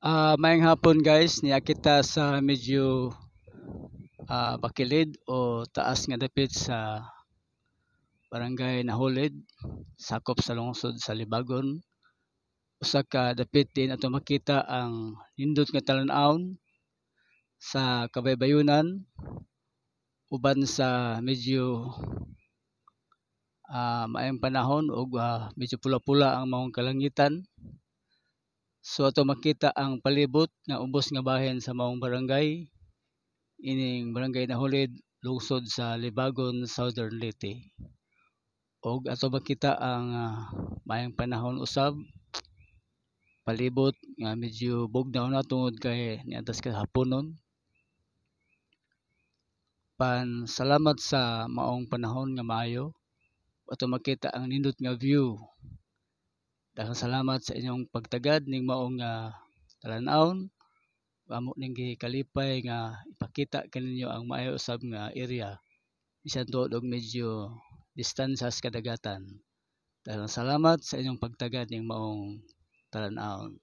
Maayong hapon guys, niya kita sa medyo bakilid o taas nga dapit sa barangay Nahulid, sakop sa lungsod sa Libagon. Usa ka dapit din ato makita ang nindot nga talan-awon sa kabaybayunan uban sa medyo maayong panahon ug medyo pula-pula ang maong kalangitan. So ato makita ang palibot nga ubos nga bahin sa maong barangay, ining barangay Nahulid, lungsod sa Libagon, Southern Leyte. Og ato makita ang maayong panahon usab, palibot nga medyo bugnaw na tungod kay niadtas kahaponon. Salamat sa maong panahon nga maayo. Ato makita ang nindot nga view. Daghang salamat sa inyong pagtagad ning maong talan-awon. Amo ning gikalipay nga ipakita kaninyo ang maayo usab nga area bisan tuod og medyo distansya sa kadagatan. Daghang salamat sa inyong pagtagad ning maong talan-awon.